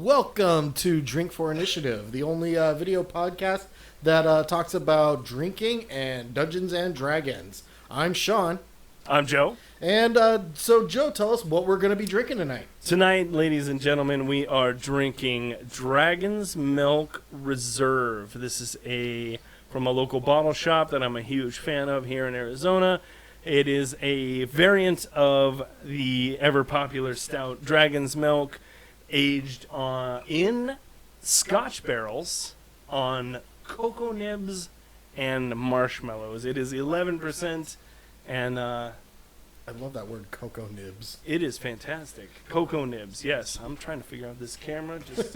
Welcome to Drink for Initiative, the only video podcast that talks about drinking and Dungeons and Dragons. I'm Sean. I'm Joe. And so, Joe, tell us what we're going to be drinking tonight. Tonight, ladies and gentlemen, we are drinking Dragon's Milk Reserve. This is from a local bottle shop that I'm a huge fan of here in Arizona. It is a variant of the ever-popular stout Dragon's Milk, aged in Scotch barrels on cocoa nibs and marshmallows. It is 11%, and I love that word, cocoa nibs. it is fantastic. Cocoa nibs, yes. I'm trying to figure out this camera. This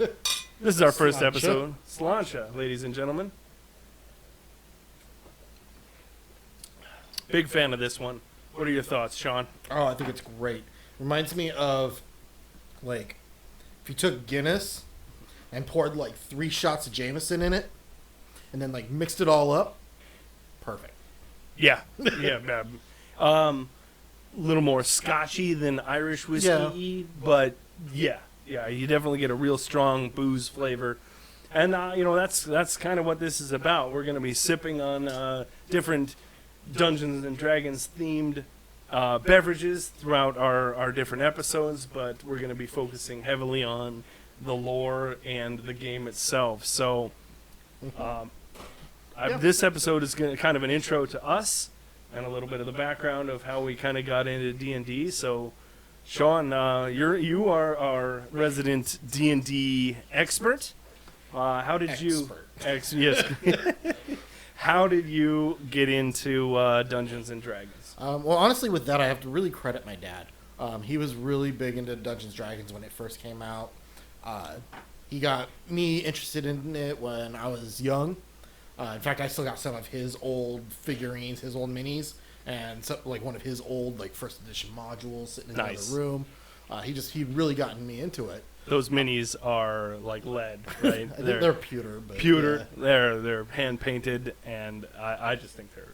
is our first Sláinte. episode. Sláinte, ladies and gentlemen. Big fan of this one. What are your thoughts, Sean? Oh, I think it's great. Reminds me of, like, if you took Guinness and poured, like, 3 shots of Jameson in it, and then, like, mixed it all up, perfect. Yeah, yeah. A little more Scotchy than Irish whiskey, but yeah, you definitely get a real strong booze flavor. And, that's kind of what this is about. We're going to be sipping on different Dungeons and Dragons themed beverages throughout our different episodes, but we're going to be focusing heavily on the lore and the game itself. So this episode is kind of an intro to us and a little bit of the background of how we kind of got into D&D. So, Sean, you are our resident D&D expert. How did you? Yes. How did you get into Dungeons and Dragons? Well, honestly, with that, I have to really credit my dad. He was really big into Dungeons & Dragons when it first came out. He got me interested in it when I was young. In fact, I still got some of his old figurines, his old minis, and like one of his old first edition modules sitting in the other room. He really gotten me into it. Those minis are like lead, right? I think they're pewter. But pewter. Yeah. They're hand painted, and I just think they're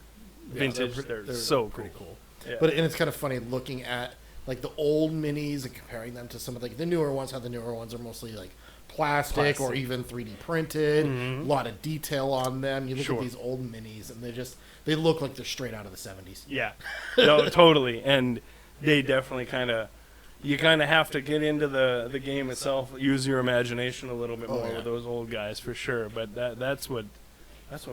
vintage. They're so pretty cool. Yeah. But it's kind of funny looking at like the old minis and comparing them to some of the newer ones. How the newer ones are mostly like plastic or even 3D printed. A lot of detail on them. You look at these old minis, and they look like they're straight out of the 70s. Yeah, no, totally. And they definitely you kind of have to get into the game itself, use your imagination a little bit more with those old guys for sure. But that's what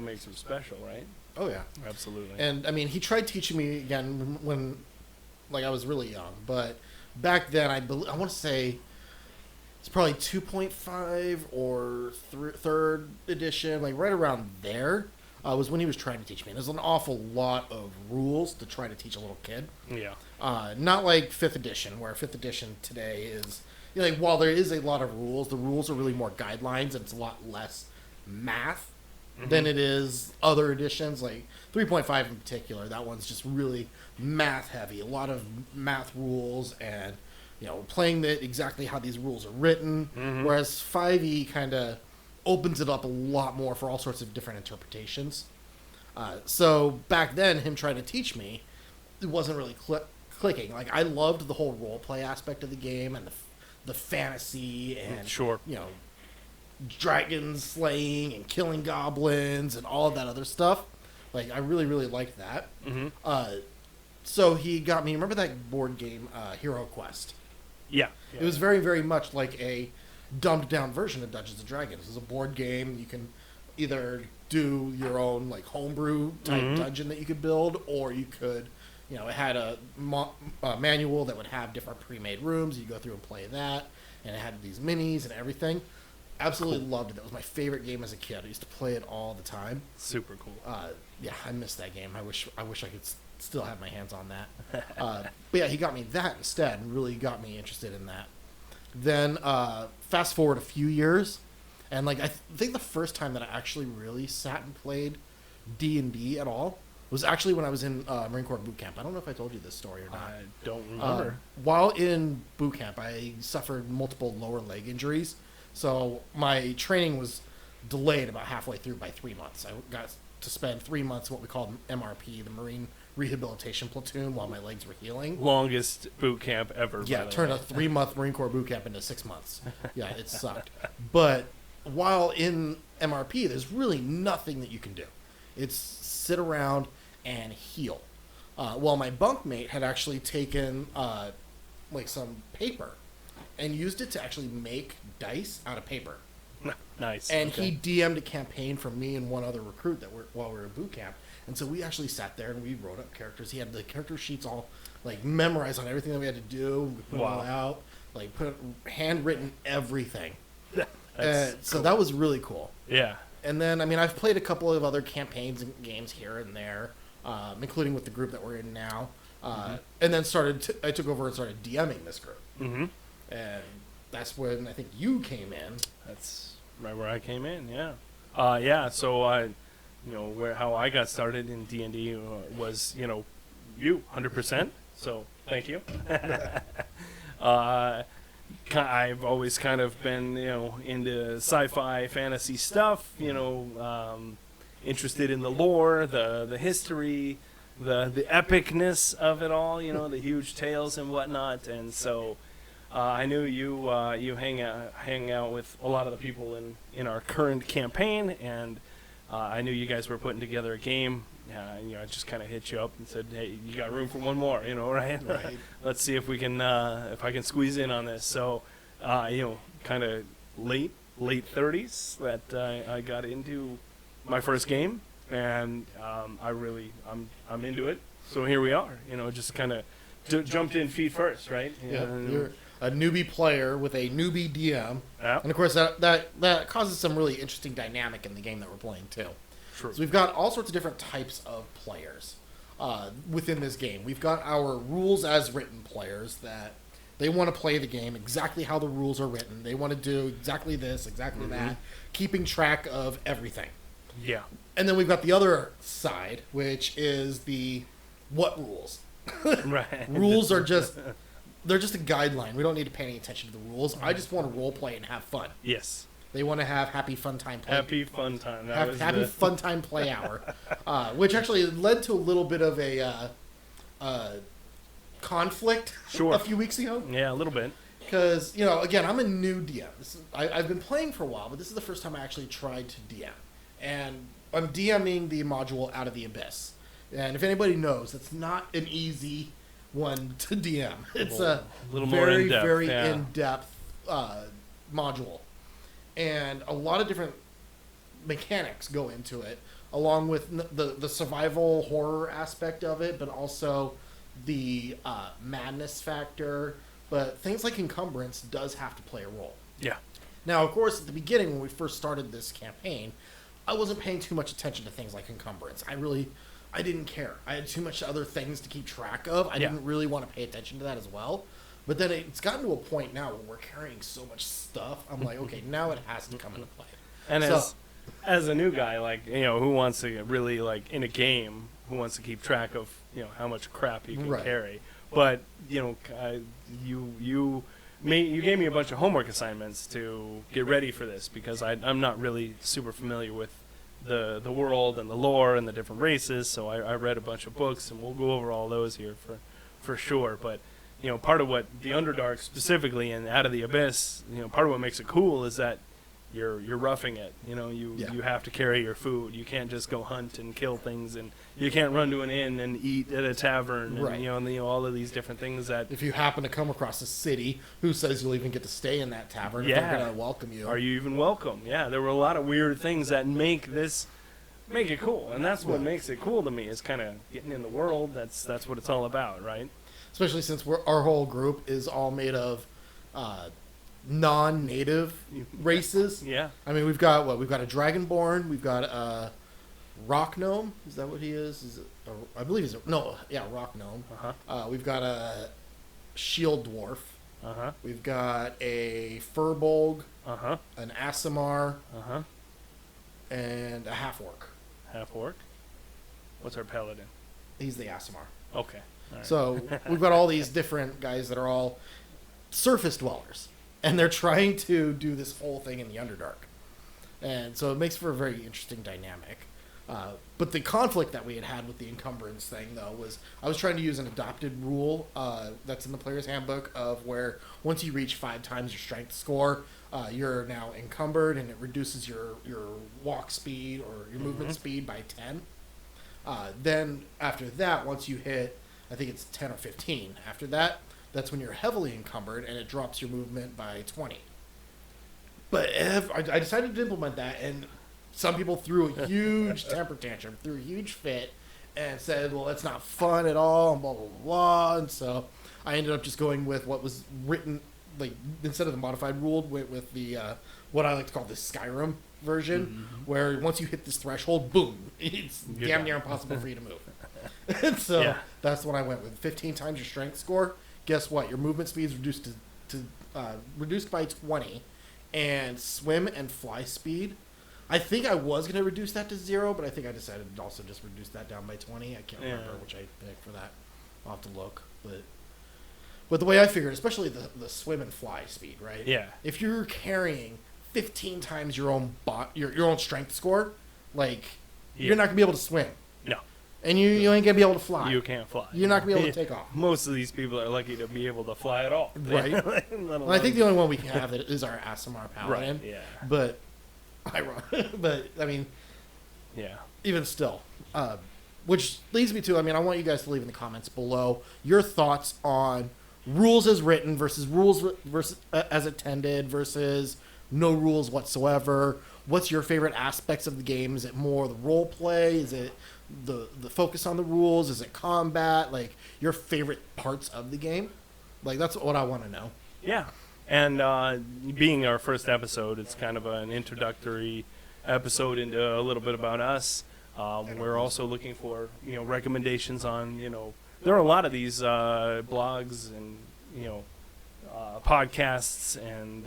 makes them special, right? Oh yeah, absolutely. And I mean, he tried teaching me again when I was really young, but back then I want to say it's probably 2.5 or third edition, like right around there. Was when he was trying to teach me. And there's an awful lot of rules to try to teach a little kid. Yeah. Not like 5th edition, where 5th edition today is, while there is a lot of rules, the rules are really more guidelines, and it's a lot less math than it is other editions, like 3.5 in particular. That one's just really math heavy. A lot of math rules and, playing exactly how these rules are written. Whereas 5e kind of opens it up a lot more for all sorts of different interpretations. So back then, him trying to teach me, it wasn't really clicking. Like, I loved the whole role play aspect of the game and the fantasy and dragons slaying and killing goblins and all of that other stuff. Like, I really, really liked that. So he got me. Remember that board game, Hero Quest? Yeah. It was very, very much like a dumbed down version of Dungeons and Dragons. It's a board game. You can either do your own homebrew type dungeon that you could build, or you could, it had a manual that would have different pre-made rooms. You go through and play that, and it had these minis and everything. Absolutely loved it. That was my favorite game as a kid. I used to play it all the time. Super cool. Yeah, I missed that game. I wish I could still have my hands on that. But yeah, he got me that instead, and really got me interested in that. Then fast forward a few years, and I think the first time that I actually really sat and played D&D at all was actually when I was in Marine Corps boot camp. I don't know if I told you this story or not. I don't remember. While in boot camp, I suffered multiple lower leg injuries, so my training was delayed about halfway through by 3 months. I got to spend 3 months in what we called MRP, the Marine Rehabilitation Platoon, while my legs were healing. Longest boot camp ever. Yeah, turned a 3-month Marine Corps boot camp into 6 months. Yeah, it sucked. But while in MRP, there's really nothing that you can do. It's sit around and heal. Well, my bunkmate had actually taken like some paper and used it to actually make dice out of paper. Nice. And he DM'd a campaign for me and one other recruit while we were at boot camp. And so we actually sat there and we wrote up characters. He had the character sheets all like memorized on everything that we had to do. We put them all out, like put handwritten everything. So that was really cool. Yeah. And then, I mean, I've played a couple of other campaigns and games here and there, including with the group that we're in now. And then I took over and started DMing this group. Mm-hmm. And that's when I think you came in. That's right where I came in, yeah. So how I got started in D&D was, you, 100%. So thank you. I've always kind of been, into sci-fi, fantasy stuff, interested in the lore, the history, the epicness of it all, the huge tales and whatnot. And so I knew you hang out with a lot of the people in our current campaign, and I knew you guys were putting together a game. I just kind of hit you up and said, "Hey, you got room for one more?" Right? Right. Let's see if we can, if I can squeeze in on this. So, kind of late 30s that I got into my first game, and I'm into it. So here we are. Just kind of jumped in feet first, right? Yeah. You're a newbie player with a newbie DM, and of course that causes some really interesting dynamic in the game that we're playing too. True. So we've got all sorts of different types of players within this game. We've got our rules as written players that they want to play the game exactly how the rules are written. They want to do exactly this, exactly that, keeping track of everything. Yeah. And then we've got the other side, which is the what rules. Right. Rules are they're just a guideline. We don't need to pay any attention to the rules. I just want to role play and have fun. Yes. They want to have happy fun time play. Happy fun time. Happy fun time play hour, which actually led to a little bit of a conflict a few weeks ago. Yeah, a little bit. Because again, I'm a new DM. I've been playing for a while, but this is the first time I actually tried to DM, and I'm DMing the module Out of the Abyss. And if anybody knows, it's not an easy one to DM. It's a little very, more in-depth, very in-depth module. And a lot of different mechanics go into it, along with the survival horror aspect of it, but also the madness factor. But things like encumbrance does have to play a role. Yeah. Now, of course, at the beginning, when we first started this campaign, I wasn't paying too much attention to things like encumbrance. I didn't care. I had too much other things to keep track of. I didn't really want to pay attention to that as well. But then it's gotten to a point now where we're carrying so much stuff. I'm like, okay, now it has to come into play. And as a new guy, like, who wants to really, like, in a game, who wants to keep track of, how much crap you can carry. But, you gave me a bunch of homework assignments to get ready for this, because I'm not really super familiar with the world and the lore and the different races. So I read a bunch of books, and we'll go over all those here for sure. But part of what the Underdark specifically and Out of the Abyss, part of what makes it cool is that you're roughing it. You have to carry your food. You can't just go hunt and kill things, and you can't run to an inn and eat at a tavern. And, and all of these different things that if you happen to come across a city, who says you'll even get to stay in that tavern? If they're gonna welcome you. Are you even welcome? Yeah, there were a lot of weird things that make it cool, and that's what makes it cool to me. Is kind of getting in the world. That's what it's all about, right? Especially since our whole group is all made of non-native races. Yeah. I mean, we've got a Dragonborn. We've got a Rock Gnome. Is that what he is? I believe he's Rock Gnome. Uh-huh. We've got a Shield Dwarf. Uh-huh. We've got a Furbolg. Uh-huh. An Aasimar. Uh-huh. And a Half-Orc. Half-Orc? What's our paladin? He's the Aasimar. Okay. Right. So we've got all these different guys that are all surface dwellers, and they're trying to do this whole thing in the Underdark, and so it makes for a very interesting dynamic. But the conflict that we had with the encumbrance thing, though, was I was trying to use an adopted rule that's in the player's handbook of where once you reach 5 times your strength score, you're now encumbered, and it reduces your walk speed or your movement speed by 10. Then after that, once you hit, I think it's 10 or 15, after that, that's when you're heavily encumbered, and it drops your movement by 20. But I decided to implement that, and some people threw a huge temper tantrum, threw a huge fit, and said, well, it's not fun at all, and blah, blah, blah. And so I ended up just going with what was written, like, instead of the modified rule, with the, what I like to call the Skyrim version, where once you hit this threshold, boom, it's damn near impossible for you to move. And so that's what I went with. 15 times your strength score. Guess what? Your movement speed is reduced by 20, and swim and fly speed. I think I was going to reduce that to 0, but I think I decided to also just reduce that down by 20. I can't remember which I picked for that. I'll have to look. But the way I figured, especially the swim and fly speed, right? Yeah. If you're carrying 15 times your own your own strength score, like, you're not going to be able to swim. No. And you ain't going to be able to fly. You can't fly. You're not going to be able to take off. Most of these people are lucky to be able to fly at all. Right. Well, I think the only one we can have that is our Asimar Paladin. Right, yeah. But I mean, yeah. Even still, which leads me to, I want you guys to leave in the comments below your thoughts on rules as written versus rules versus as attended versus no rules whatsoever. What's your favorite aspects of the game? Is it more the role play? Is it the focus on the rules? Is it combat? Like, your favorite parts of the game? Like, that's what I want to know. Yeah. And being our first episode, it's kind of an introductory episode into a little bit about us. We're also looking for, recommendations on, there are a lot of these blogs and, podcasts and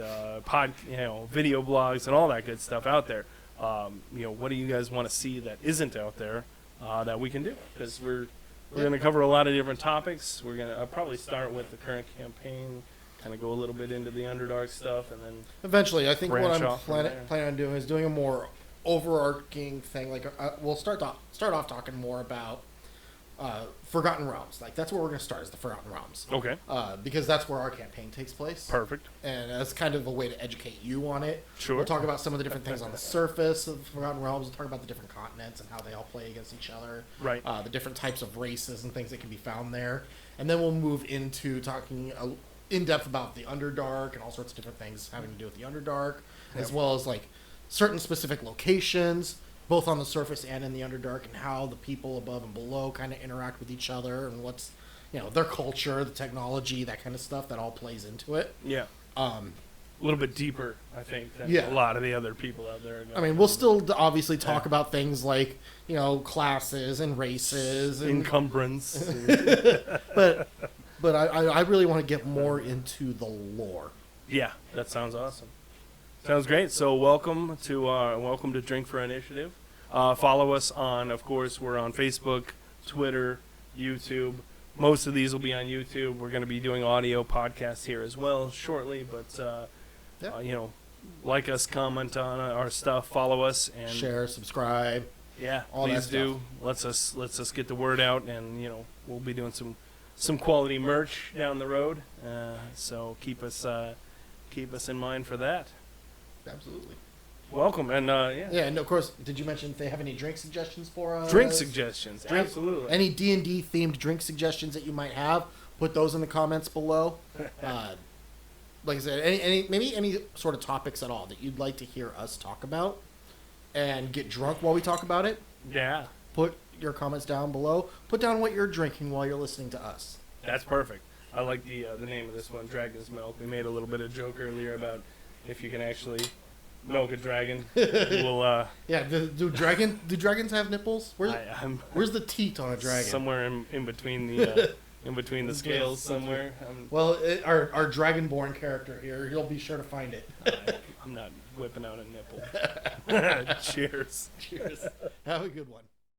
video blogs and all that good stuff out there. What do you guys want to see that isn't out there that we can do? Because we're going to cover a lot of different topics. We're going to probably start with the current campaign, kind of go a little bit into the Underdark stuff, and then eventually, I think what I'm planning on doing is doing a more overarching thing. Like, we'll start off talking more about Forgotten Realms. Like, that's where we're going to start, is the Forgotten Realms. Okay. Because that's where our campaign takes place. Perfect. And that's kind of a way to educate you on it. Sure. We'll talk about some of the different things on the surface of Forgotten Realms. We'll talk about the different continents and how they all play against each other. Right. The different types of races and things that can be found there. And then we'll move into talking in depth about the Underdark and all sorts of different things having to do with the Underdark, as well as, like, certain specific locations, both on the surface and in the Underdark, and how the people above and below kind of interact with each other, and what's, their culture, the technology, that kind of stuff that all plays into it. Yeah. A little bit deeper, I think, than a lot of the other people out there. We'll still obviously talk about things like, classes and races and encumbrance. But I really want to get more into the lore. Yeah, that sounds awesome. Sounds great. So welcome to Drink for Initiative. Follow us on, of course, we're on Facebook, Twitter, YouTube. Most of these will be on YouTube. We're going to be doing audio podcasts here as well shortly. But like us, comment on our stuff, follow us, and share, subscribe. Yeah, all please that do. Let's us get the word out, and we'll be doing some quality merch down the road. So keep us in mind for that. Absolutely. Welcome, and yeah, and of course, did you mention if they have any drink suggestions for us? Drink suggestions, absolutely. Any D&D themed drink suggestions that you might have, put those in the comments below. Like I said, any sort of topics at all that you'd like to hear us talk about, and get drunk while we talk about it. Yeah. Put your comments down below. Put down what you're drinking while you're listening to us. That's perfect. I like the name of this one, Dragon's Milk. We made a little bit of joke earlier about if you can actually milk a dragon. We'll, yeah, do dragons have nipples? Where's the teat on a dragon? Somewhere in between the scales somewhere. Well, our dragonborn character here, he'll be sure to find it. I'm not whipping out a nipple. Cheers. Cheers. Have a good one.